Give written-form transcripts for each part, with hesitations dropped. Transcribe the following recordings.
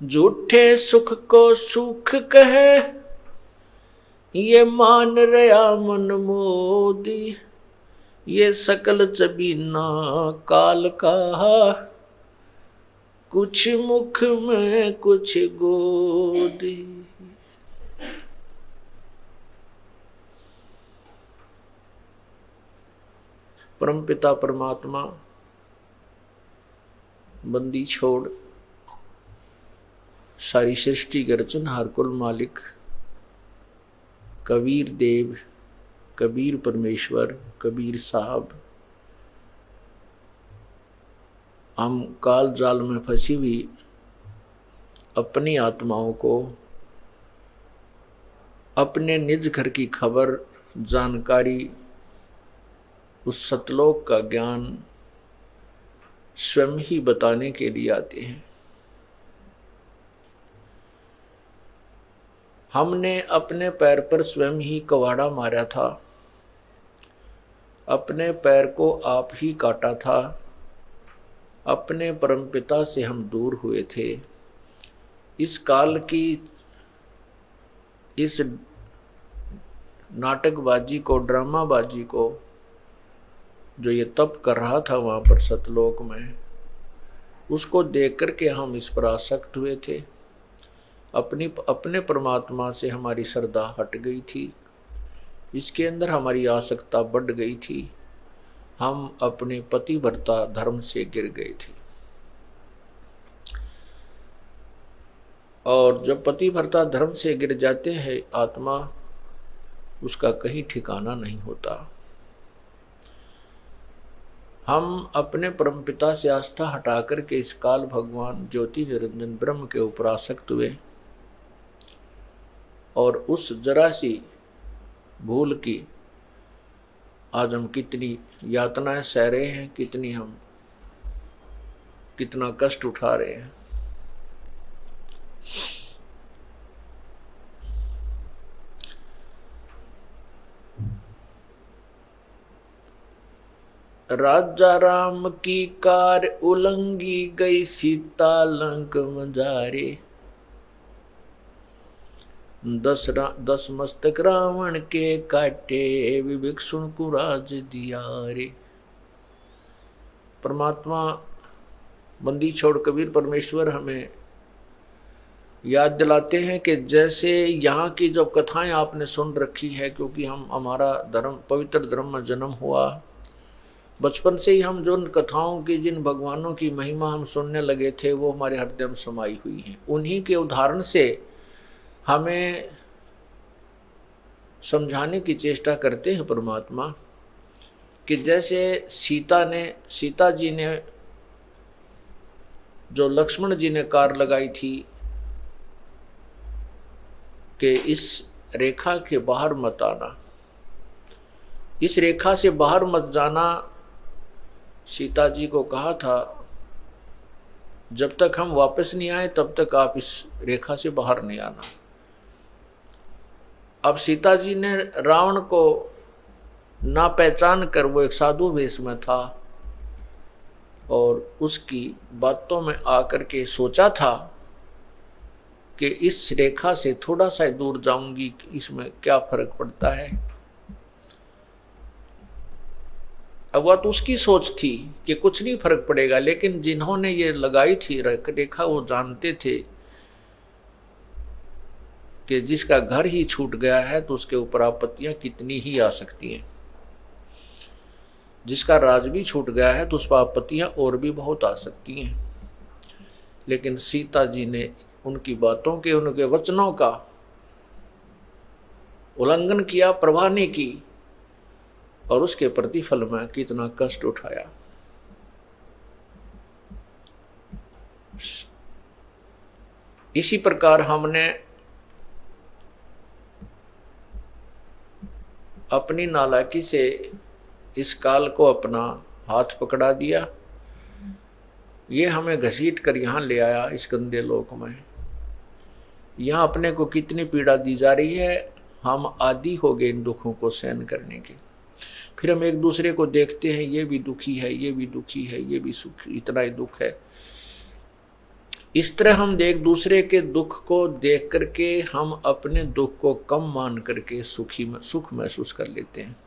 झूठे सुख को सुख कहे, ये मान रहा मन मोदी। ये सकल चबीना काल का, कुछ मुख में कुछ गोदी। परमपिता परमात्मा बंदी छोड़ सारी सृष्टि के रचनहार कुल मालिक कबीर देव, कबीर परमेश्वर, कबीर साहब, हम काल जाल में फंसी हुई अपनी आत्माओं को अपने निज घर की खबर, जानकारी, उस सतलोक का ज्ञान स्वयं ही बताने के लिए आते हैं। हमने अपने पैर पर स्वयं ही कवाड़ा मारा था, अपने पैर को आप ही काटा था, अपने परमपिता से हम दूर हुए थे। इस काल की इस नाटकबाजी को, ड्रामाबाजी को जो ये तप कर रहा था वहाँ पर सतलोक में, उसको देख कर के हम इस पर आसक्त हुए थे। अपने परमात्मा से हमारी श्रद्धा हट गई थी, इसके अंदर हमारी आसक्ता बढ़ गई थी। हम अपने पतिव्रता धर्म से गिर गए थे। और जब पतिव्रता धर्म से गिर जाते हैं आत्मा, उसका कहीं ठिकाना नहीं होता। हम अपने परमपिता से आस्था हटा करके इस काल भगवान ज्योति निरंजन ब्रह्म के ऊपर आसक्त हुए और उस जरा सी भूल की आज हम कितनी यातनाएं सह रहे हैं, कितना कष्ट उठा रहे हैं। राजा राम की कार उलंगी गई, सीता लंक मजारे। 10 मस्तक रावण के काटे, विवेक सुन कुराज दिया रे। परमात्मा बंदी छोड़ कबीर परमेश्वर हमें याद दिलाते हैं कि जैसे यहाँ की जो कथाएं आपने सुन रखी है, क्योंकि हमारा धर्म, पवित्र धर्म में जन्म हुआ, बचपन से ही हम जो कथाओं की, जिन भगवानों की महिमा हम सुनने लगे थे, वो हमारे हृदय में समाई हुई हैं। उन्हीं के उदाहरण से हमें समझाने की चेष्टा करते हैं परमात्मा कि जैसे सीता जी ने जो लक्ष्मण जी ने कार लगाई थी कि इस रेखा के बाहर मत आना, इस रेखा से बाहर मत जाना, सीता जी को कहा था जब तक हम वापस नहीं आए तब तक आप इस रेखा से बाहर नहीं आना। अब सीता जी ने रावण को ना पहचान कर, वो एक साधु वेश में था और उसकी बातों में आकर के सोचा था कि इस रेखा से थोड़ा सा दूर जाऊंगी, इसमें क्या फर्क पड़ता है। अब वह तो उसकी सोच थी कि कुछ नहीं फर्क पड़ेगा, लेकिन जिन्होंने ये लगाई थी रेखा, वो जानते थे कि जिसका घर ही छूट गया है तो उसके ऊपर आपत्तियां कितनी ही आ सकती हैं। जिसका राज भी छूट गया है तो उस पर आपत्तियां और भी बहुत आ सकती हैं। लेकिन सीता जी ने उनकी बातों के, उनके वचनों का उल्लंघन किया, परवाह नहीं की, और उसके प्रतिफल में कितना कष्ट उठाया। इसी प्रकार हमने अपनी नालायकी से इस काल को अपना हाथ पकड़ा दिया, ये हमें घसीट कर यहाँ ले आया इस गंदे लोक में। यहाँ अपने को कितनी पीड़ा दी जा रही है, हम आदी हो गए इन दुखों को सहन करने के। फिर हम एक दूसरे को देखते हैं, ये भी दुखी है, ये भी दुखी है, ये भी सुखी, इतना ही दुख है। इस तरह हम एक दूसरे के दुख को देख करके हम अपने दुख को कम मान करके सुख महसूस कर लेते हैं।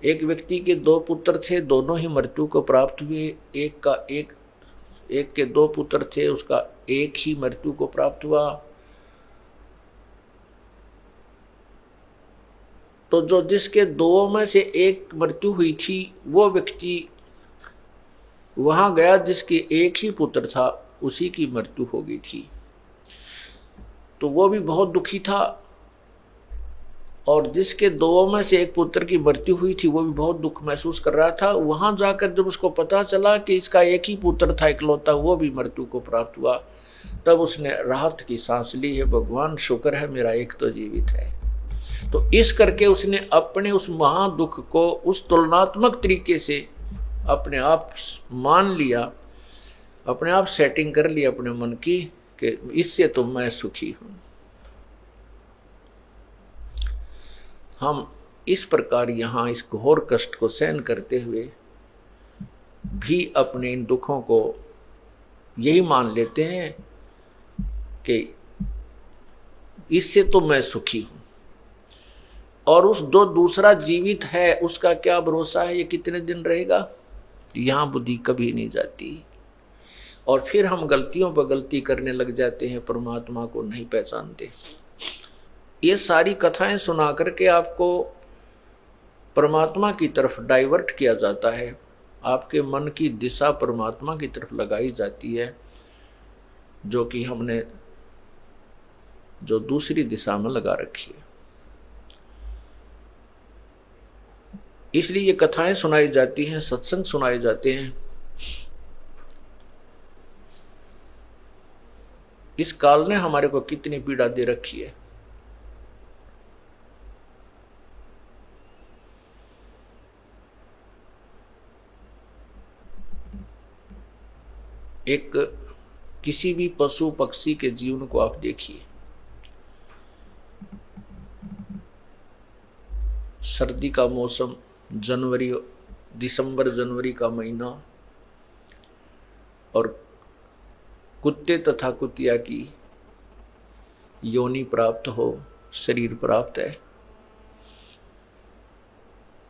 एक व्यक्ति के दो पुत्र थे, दोनों ही मृत्यु को प्राप्त हुए। एक के दो पुत्र थे, उसका एक ही मृत्यु को प्राप्त हुआ। तो जो जिसके दो में से एक मृत्यु हुई थी, वो व्यक्ति वहां गया जिसके एक ही पुत्र था, उसी की मृत्यु हो गई थी। तो वो भी बहुत दुखी था, और जिसके दो में से एक पुत्र की मृत्यु हुई थी वो भी बहुत दुख महसूस कर रहा था। वहां जाकर जब उसको पता चला कि इसका एक ही पुत्र था इकलौता, वो भी मृत्यु को प्राप्त हुआ, तब उसने राहत की सांस ली, है भगवान शुक्र है मेरा एक तो जीवित है। तो इस करके उसने अपने उस महादुख को उस तुलनात्मक तरीके से अपने आप मान लिया, अपने आप सेटिंग कर ली अपने मन की कि इससे तो मैं सुखी हूं। हम इस प्रकार यहां इस घोर कष्ट को सहन करते हुए भी अपने इन दुखों को यही मान लेते हैं कि इससे तो मैं सुखी हूं, और उस जो दूसरा जीवित है उसका क्या भरोसा है, ये कितने दिन रहेगा। यहां बुद्धि कभी नहीं जाती, और फिर हम गलतियों पर गलती करने लग जाते हैं, परमात्मा को नहीं पहचानते। ये सारी कथाएं सुना करके आपको परमात्मा की तरफ डाइवर्ट किया जाता है, आपके मन की दिशा परमात्मा की तरफ लगाई जाती है, जो कि हमने जो दूसरी दिशा में लगा रखी है। इसलिए ये कथाएं सुनाई जाती हैं, सत्संग सुनाए जाते हैं। इस काल ने हमारे को कितनी पीड़ा दे रखी है। एक किसी भी पशु पक्षी के जीवन को आप देखिए, सर्दी का मौसम, दिसंबर जनवरी का महीना, और कुत्ते तथा कुतिया की योनि प्राप्त हो, शरीर प्राप्त है,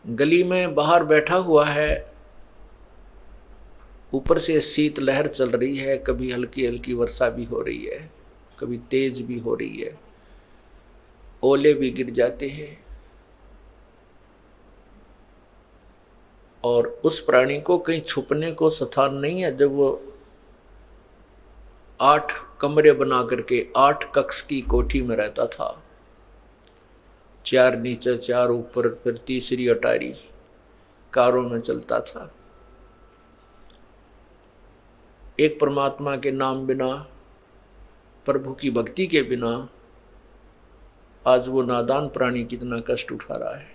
गली में बाहर बैठा हुआ है, ऊपर से शीत लहर चल रही है, कभी हल्की हल्की वर्षा भी हो रही है, कभी तेज भी हो रही है, ओले भी गिर जाते हैं, और उस प्राणी को कहीं छुपने को स्थान नहीं है। जब वो 8 कमरे बना करके 8 कक्ष की कोठी में रहता था, 4 नीचे 4 ऊपर, फिर तीसरी अटारी, कारों में चलता था। एक परमात्मा के नाम बिना, प्रभु की भक्ति के बिना आज वो नादान प्राणी कितना कष्ट उठा रहा है।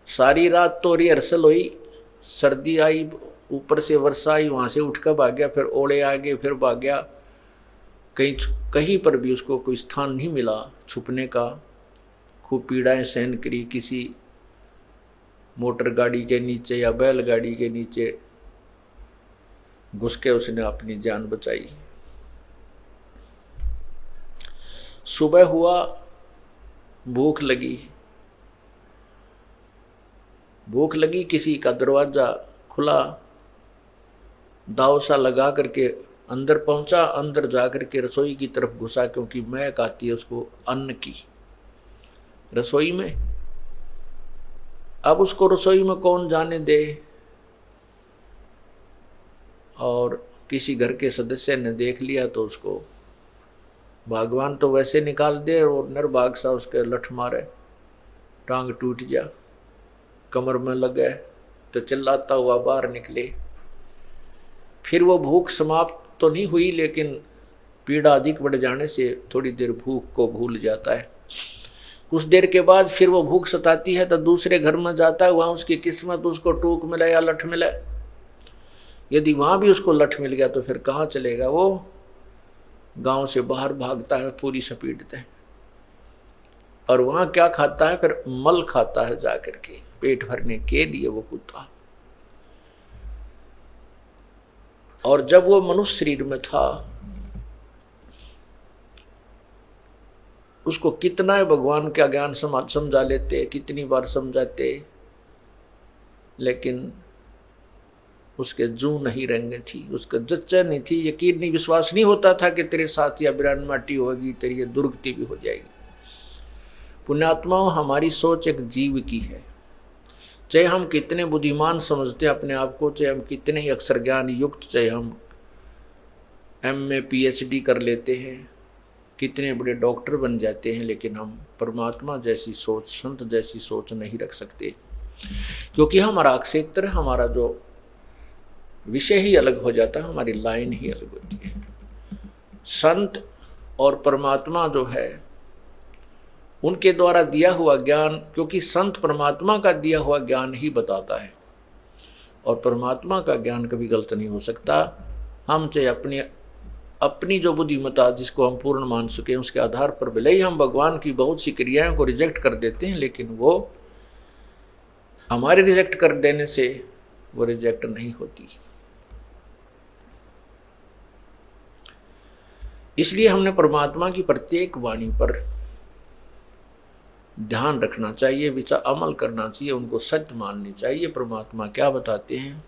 सारी रात तो रिहर्सल हुई, सर्दी आई, ऊपर से वर्षा आई, वहां से उठकर भाग गया, फिर ओले आ गए, फिर भाग गया, कहीं पर भी उसको कोई स्थान नहीं मिला छुपने का। खूब पीड़ाएं सहन करी, किसी मोटर गाड़ी के नीचे या बैलगाड़ी के नीचे घुस के उसने अपनी जान बचाई। सुबह हुआ, भूख लगी, किसी का दरवाजा खुला, दाव सा लगा करके अंदर पहुंचा, अंदर जाकर के रसोई की तरफ घुसा, क्योंकि महक आती है उसको अन्न की रसोई में। अब उसको रसोई में कौन जाने दे, और किसी घर के सदस्य ने देख लिया तो उसको भगवान तो वैसे निकाल दे, और निर्भाग सा उसके लठ मारे, टांग टूट जा, कमर में लग गए, तो चिल्लाता हुआ बाहर निकले। फिर वो भूख समाप्त तो नहीं हुई, लेकिन पीड़ा अधिक बढ़ जाने से थोड़ी देर भूख को भूल जाता है। कुछ देर के बाद फिर वो भूख सताती है तो दूसरे घर में जाता है, वहां उसकी किस्मत उसको टूक मिले या लठ मिले। यदि वहां भी उसको लठ मिल गया तो फिर कहाँ चलेगा, वो गांव से बाहर भागता है पूरी सपीट है, और वहां क्या खाता है, फिर मल खाता है जाकर के, पेट भरने के लिए वो कुत्ता। और जब वो मनुष्य शरीर में था, उसको कितना भगवान का ज्ञान समझा लेते, कितनी बार समझाते, लेकिन उसके जू नहीं रेंगे थी, उसका जच्चा नहीं थी, यकीन नहीं, विश्वास नहीं होता था कि तेरे साथ या बिरान माटी होगी, तेरी ये दुर्गति भी हो जाएगी। पुण्यात्माओं, हमारी सोच एक जीव की है। चाहे हम कितने बुद्धिमान समझते हैं अपने आप को, चाहे हम कितने ही अक्षर ज्ञान युक्त, चाहे हम MA PhD कर लेते हैं, कितने बड़े डॉक्टर बन जाते हैं, लेकिन हम परमात्मा जैसी सोच, संत जैसी सोच नहीं रख सकते, क्योंकि हमारा क्षेत्र, हमारा जो विषय ही अलग हो जाता है, हमारी लाइन ही अलग होती है। संत और परमात्मा जो है, उनके द्वारा दिया हुआ ज्ञान, क्योंकि संत परमात्मा का दिया हुआ ज्ञान ही बताता है, और परमात्मा का ज्ञान कभी गलत नहीं हो सकता। हम चाहे अपनी जो बुद्धिमत्ता, जिसको हम पूर्ण मान सके, उसके आधार पर भले ही हम भगवान की बहुत सी क्रियाओं को रिजेक्ट कर देते हैं, लेकिन वो हमारे रिजेक्ट कर देने से वो रिजेक्ट नहीं होती। इसलिए हमने परमात्मा की प्रत्येक वाणी पर ध्यान रखना चाहिए, विचार अमल करना चाहिए, उनको सत्य माननी चाहिए। परमात्मा क्या बताते हैं,